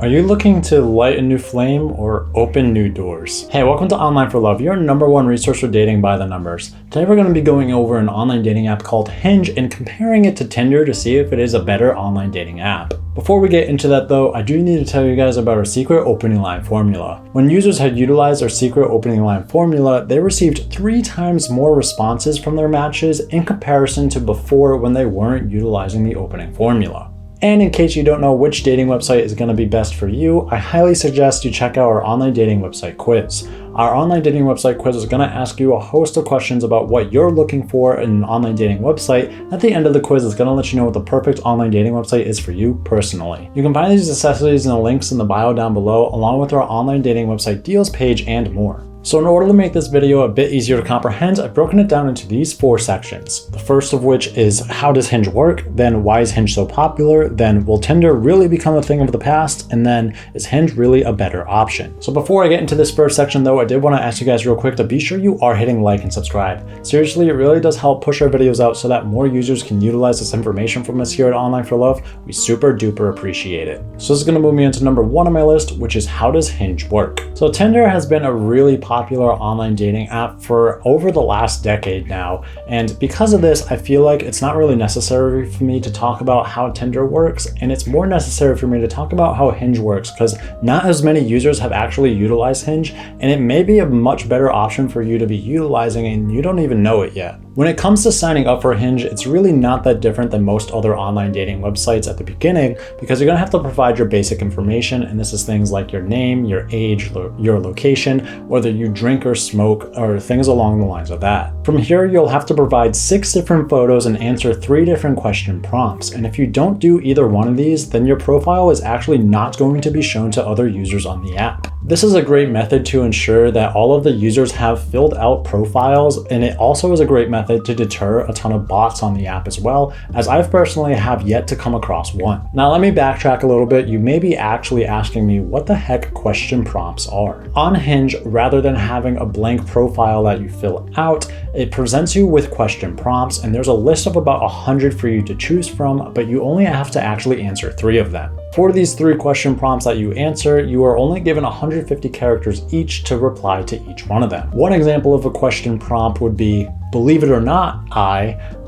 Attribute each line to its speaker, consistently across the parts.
Speaker 1: Are you looking to light a new flame or open new doors? Hey, welcome to Online for Love, your #1 resource for dating by the numbers. Today we're going to be going over an online dating app called Hinge and comparing it to Tinder to see if it is a better online dating app. Before we get into that though, I do need to tell you guys about our secret opening line formula. When users had utilized our secret opening line formula, they received 3 times more responses from their matches in comparison to before when they weren't utilizing the opening formula. And in case you don't know which dating website is going to be best for you, I highly suggest you check out our online dating website quiz. Our online dating website quiz is going to ask you a host of questions about what you're looking for in an online dating website. At the end of the quiz, it's going to let you know what the perfect online dating website is for you personally. You can find these accessories and the links in the bio down below, along with our online dating website deals page and more. So in order to make this video a bit easier to comprehend, I've broken it down into these 4 sections. The first of which is how does Hinge work? Then why is Hinge so popular? Then will Tinder really become a thing of the past? And then is Hinge really a better option? So before I get into this first section though, I did want to ask you guys real quick to be sure you are hitting like and subscribe. Seriously, it really does help push our videos out so that more users can utilize this information from us here at Online for Love. We super duper appreciate it. So this is going to move me into #1 on my list, which is how does Hinge work? So Tinder has been a really popular online dating app for over the last decade now, and because of this I feel like it's not really necessary for me to talk about how Tinder works, and it's more necessary for me to talk about how Hinge works because not as many users have actually utilized Hinge, and it may be a much better option for you to be utilizing and you don't even know it yet. When it comes to signing up for Hinge, it's really not that different than most other online dating websites at the beginning because you're going to have to provide your basic information, and this is things like your name, your age, your location, whether you drink or smoke, or things along the lines of that. From here, you'll have to provide 6 different photos and answer 3 different question prompts, and if you don't do either one of these, then your profile is actually not going to be shown to other users on the app. This is a great method to ensure that all of the users have filled out profiles, and it also is a great method to deter a ton of bots on the app as well, as I've personally have yet to come across one. Now let me backtrack a little bit. You may be actually asking me what the heck question prompts are. On Hinge, rather than having a blank profile that you fill out, it presents you with question prompts, and there's a list of about 100 for you to choose from, but you only have to actually answer 3 of them. For these 3 question prompts that you answer, you are only given 150 characters each to reply to each one of them. One example of a question prompt would be, "Believe it or not,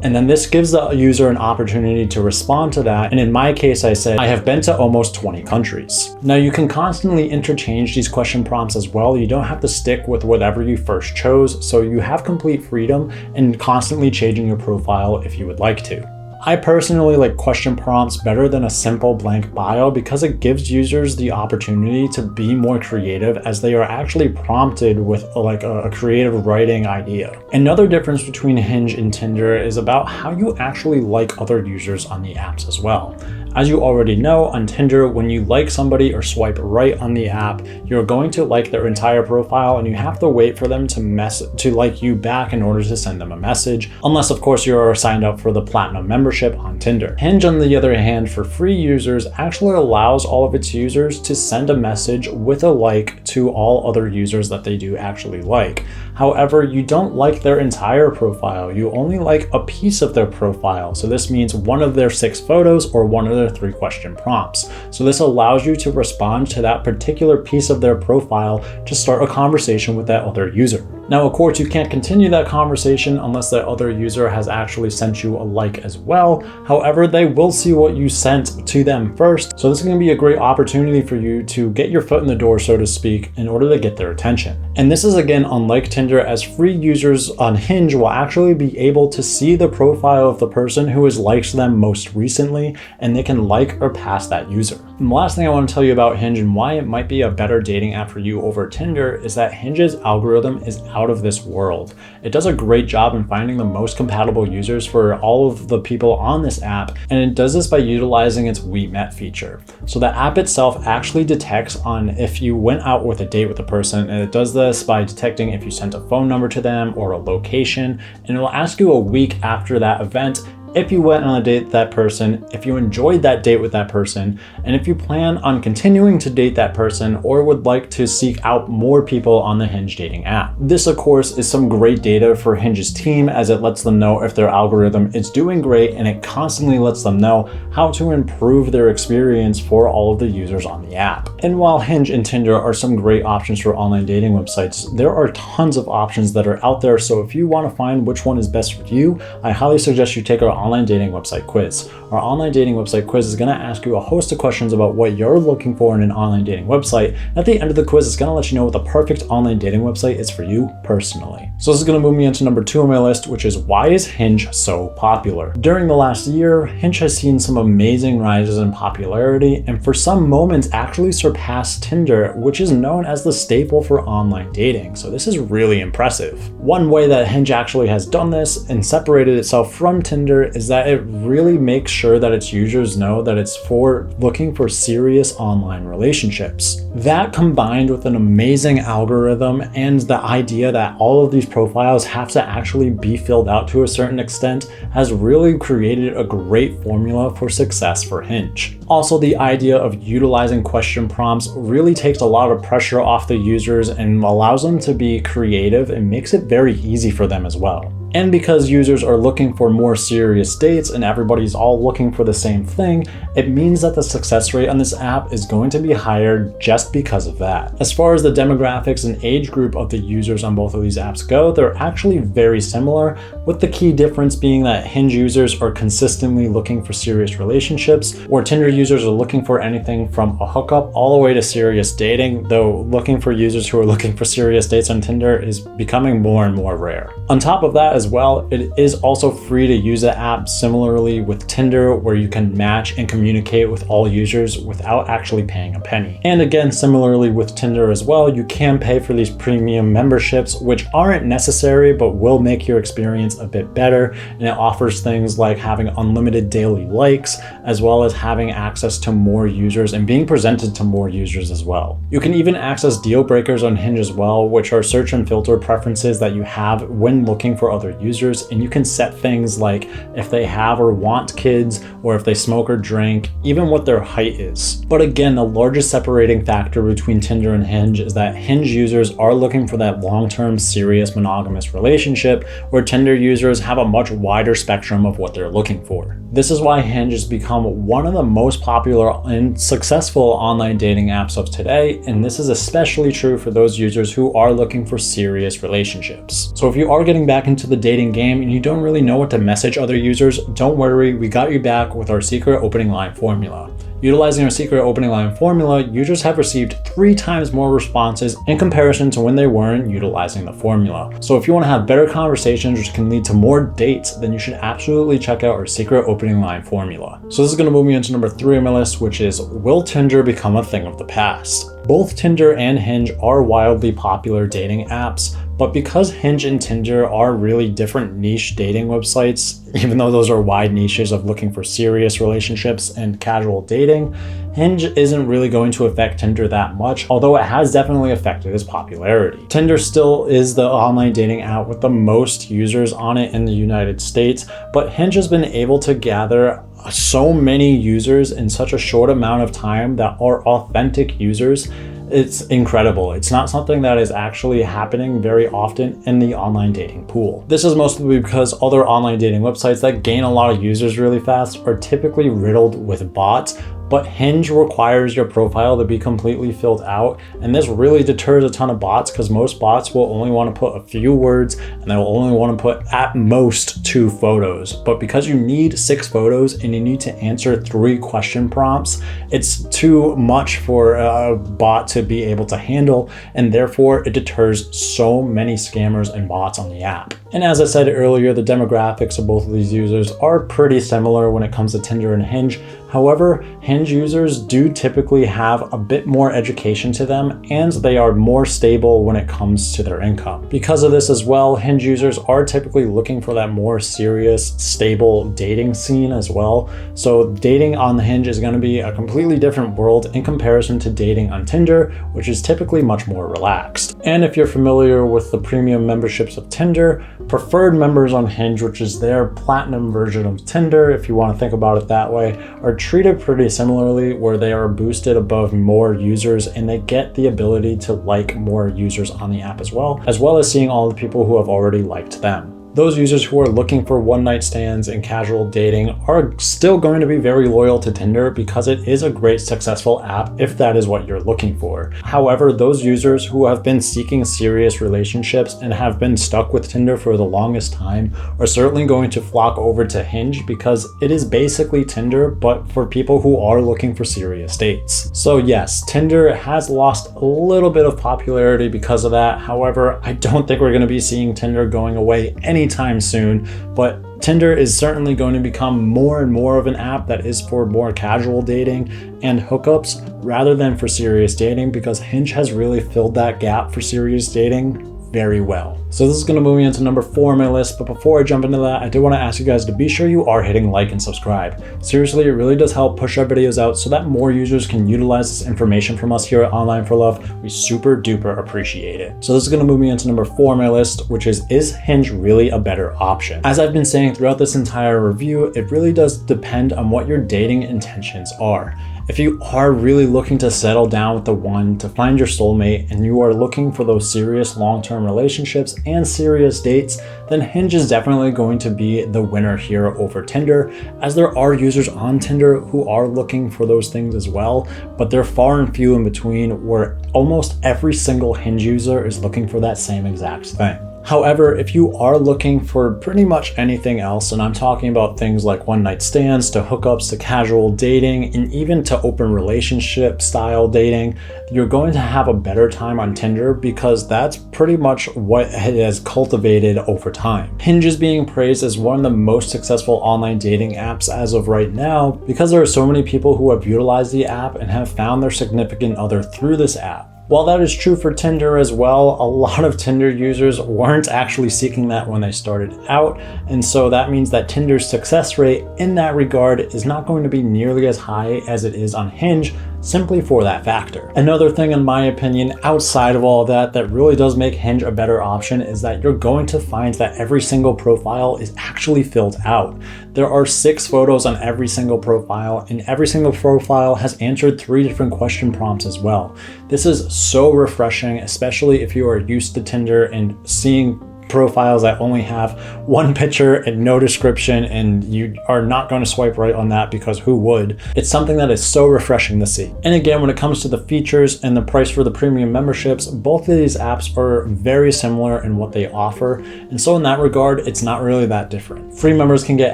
Speaker 1: and then this gives the user an opportunity to respond to that, and in my case I said, I have been to almost 20 countries. Now you can constantly interchange these question prompts as well. You don't have to stick with whatever you first chose, so you have complete freedom in constantly changing your profile if you would like to. I personally like question prompts better than a simple blank bio because it gives users the opportunity to be more creative as they are actually prompted with like a creative writing idea. Another difference between Hinge and Tinder is about how you actually like other users on the apps as well. As you already know, on Tinder, when you like somebody or swipe right on the app, you're going to like their entire profile and you have to wait for them to like you back in order to send them a message, unless of course you're signed up for the Platinum membership on Tinder. Hinge, on the other hand, for free users, actually allows all of its users to send a message with a like to all other users that they do actually like. However, you don't like their entire profile, you only like a piece of their profile. So this means one of their 6 photos or one of their 3 question prompts. So this allows you to respond to that particular piece of their profile to start a conversation with that other user. Now, of course, you can't continue that conversation unless that other user has actually sent you a like as well. However, they will see what you sent to them first. So this is going to be a great opportunity for you to get your foot in the door, so to speak, in order to get their attention. And this is again unlike Tinder, as free users on Hinge will actually be able to see the profile of the person who has liked them most recently, and they can like or pass that user. And the last thing I want to tell you about Hinge and why it might be a better dating app for you over Tinder is that Hinge's algorithm is out of this world. It does a great job in finding the most compatible users for all of the people on this app, and it does this by utilizing its We Met feature. So the app itself actually detects on if you went out with a date with a person, and it does this by detecting if you sent a phone number to them or a location, and it will ask you a week after that event if you went on a date with that person, if you enjoyed that date with that person, and if you plan on continuing to date that person or would like to seek out more people on the Hinge dating app. This, of course, is some great data for Hinge's team, as it lets them know if their algorithm is doing great, and it constantly lets them know how to improve their experience for all of the users on the app. And while Hinge and Tinder are some great options for online dating websites, there are tons of options that are out there, so if you want to find which one is best for you, I highly suggest you take our online dating website quiz. Our online dating website quiz is going to ask you a host of questions about what you're looking for in an online dating website. At the end of the quiz, it's going to let you know what the perfect online dating website is for you personally. So this is going to move me into number 2 on my list, which is why is Hinge so popular? During the last year, Hinge has seen some amazing rises in popularity, and for some moments actually surpassed Tinder, which is known as the staple for online dating. So this is really impressive. One way that Hinge actually has done this and separated itself from Tinder is that it really makes sure that its users know that it's for looking for serious online relationships. That, combined with an amazing algorithm and the idea that all of these profiles have to actually be filled out to a certain extent, has really created a great formula for success for Hinge. Also, the idea of utilizing question prompts really takes a lot of pressure off the users and allows them to be creative and makes it very easy for them as well. And because users are looking for more serious dates and everybody's all looking for the same thing, it means that the success rate on this app is going to be higher just because of that. As far as the demographics and age group of the users on both of these apps go, they're actually very similar, with the key difference being that Hinge users are consistently looking for serious relationships, or Tinder users are looking for anything from a hookup all the way to serious dating, though looking for users who are looking for serious dates on Tinder is becoming more and more rare. On top of that as well, it is also free to use the app, similarly with Tinder, where you can match and communicate with all users without actually paying a penny. And again, similarly with Tinder as well, you can pay for these premium memberships, which aren't necessary but will make your experience a bit better, and it offers things like having unlimited daily likes, as well as having access to more users and being presented to more users as well. You can even access deal breakers on Hinge as well, which are search and filter preferences that you have when looking for other users, and you can set things like if they have or want kids, or if they smoke or drink, even what their height is. But again, the largest separating factor between Tinder and Hinge is that Hinge users are looking for that long-term serious monogamous relationship, where Tinder users have a much wider spectrum of what they're looking for. This is why Hinge has become one of the most popular and successful online dating apps of today, and this is especially true for those users who are looking for serious relationships. So if you are getting back into the dating game and you don't really know what to message other users, don't worry, we got you back with our secret opening line formula. Utilizing our secret opening line formula, users have received 3 times more responses in comparison to when they weren't utilizing the formula. So if you want to have better conversations which can lead to more dates, then you should absolutely check out our secret opening line formula. So this is going to move me into number 3 on my list, which is, will Tinder become a thing of the past? Both Tinder and Hinge are wildly popular dating apps, but because Hinge and Tinder are really different niche dating websites, even though those are wide niches of looking for serious relationships and casual dating, Hinge isn't really going to affect Tinder that much, although it has definitely affected its popularity. Tinder still is the online dating app with the most users on it in the United States, but Hinge has been able to gather so many users in such a short amount of time that are authentic users. It's incredible. It's not something that is actually happening very often in the online dating pool. This is mostly because other online dating websites that gain a lot of users really fast are typically riddled with bots, but Hinge requires your profile to be completely filled out, and this really deters a ton of bots because most bots will only want to put a few words and they will only want to put at most 2 photos. But because you need 6 photos and you need to answer 3 question prompts, it's too much for a bot to be able to handle, and therefore it deters so many scammers and bots on the app. And as I said earlier, the demographics of both of these users are pretty similar when it comes to Tinder and Hinge. However, Hinge users do typically have a bit more education to them, and they are more stable when it comes to their income. Because of this as well, Hinge users are typically looking for that more serious, stable dating scene as well. So dating on Hinge is going to be a completely different world in comparison to dating on Tinder, which is typically much more relaxed. And if you're familiar with the premium memberships of Tinder, Preferred members on Hinge, which is their platinum version of Tinder, if you want to think about it that way, are treated pretty similarly, where they are boosted above more users and they get the ability to like more users on the app as well as seeing all the people who have already liked them. Those users who are looking for one-night stands and casual dating are still going to be very loyal to Tinder because it is a great successful app if that is what you're looking for. However, those users who have been seeking serious relationships and have been stuck with Tinder for the longest time are certainly going to flock over to Hinge because it is basically Tinder, but for people who are looking for serious dates. So yes, Tinder has lost a little bit of popularity because of that. However, I don't think we're going to be seeing Tinder going away anytime soon, but Tinder is certainly going to become more and more of an app that is for more casual dating and hookups rather than for serious dating, because Hinge has really filled that gap for serious dating very well. So this is going to move me into number 4 on my list, but before I jump into that, I do want to ask you guys to be sure you are hitting like and subscribe. Seriously, it really does help push our videos out so that more users can utilize this information from us here at Online for Love. We super duper appreciate it. So this is going to move me into number 4 on my list, which is Hinge really a better option? As I've been saying throughout this entire review, it really does depend on what your dating intentions are. If you are really looking to settle down with the one, to find your soulmate, and you are looking for those serious long-term relationships and serious dates, then Hinge is definitely going to be the winner here over Tinder, as there are users on Tinder who are looking for those things as well, but they're far and few in between, where almost every single Hinge user is looking for that same exact thing. However, if you are looking for pretty much anything else, and I'm talking about things like one-night stands to hookups to casual dating and even to open relationship style dating, you're going to have a better time on Tinder because that's pretty much what it has cultivated over time. Hinge is being praised as one of the most successful online dating apps as of right now because there are so many people who have utilized the app and have found their significant other through this app. While that is true for Tinder as well, a lot of Tinder users weren't actually seeking that when they started out, and so that means that Tinder's success rate in that regard is not going to be nearly as high as it is on Hinge, simply for that factor. Another thing, in my opinion, outside of all that really does make Hinge a better option is that you're going to find that every single profile is actually filled out. There are 6 photos on every single profile, and every single profile has answered 3 different question prompts as well. This is so refreshing, especially if you are used to Tinder and seeing profiles that only have one picture and no description, and you are not going to swipe right on that because who would? It's something that is so refreshing to see. And again, when it comes to the features and the price for the premium memberships, both of these apps are very similar in what they offer, and so in that regard, it's not really that different. Free members can get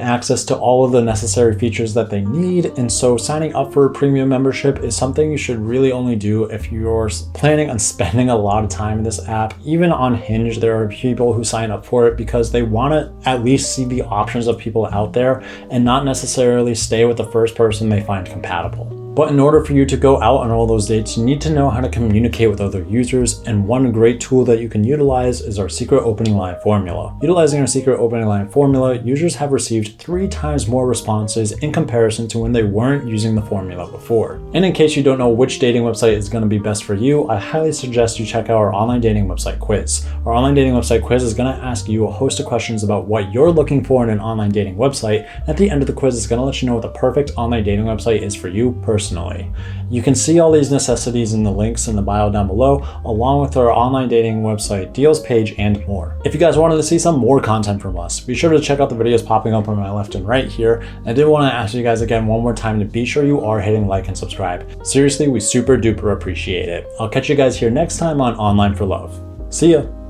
Speaker 1: access to all of the necessary features that they need, and so signing up for a premium membership is something you should really only do if you're planning on spending a lot of time in this app. Even on Hinge, there are people who sign up for it because they want to at least see the options of people out there and not necessarily stay with the first person they find compatible. But in order for you to go out on all those dates, you need to know how to communicate with other users, and one great tool that you can utilize is our secret opening line formula. Utilizing our secret opening line formula, users have received 3 times more responses in comparison to when they weren't using the formula before. And in case you don't know which dating website is going to be best for you, I highly suggest you check out our online dating website quiz. Our online dating website quiz is going to ask you a host of questions about what you're looking for in an online dating website. At the end of the quiz, it's going to let you know what the perfect online dating website is for you personally. You can see all these necessities in the links in the bio down below, along with our online dating website deals page and more. If you guys wanted to see some more content from us, be sure to check out the videos popping up on my left and right here. And I did want to ask you guys again one more time to be sure you are hitting like and subscribe. Seriously, we super duper appreciate it. I'll catch you guys here next time on Online for Love. See ya!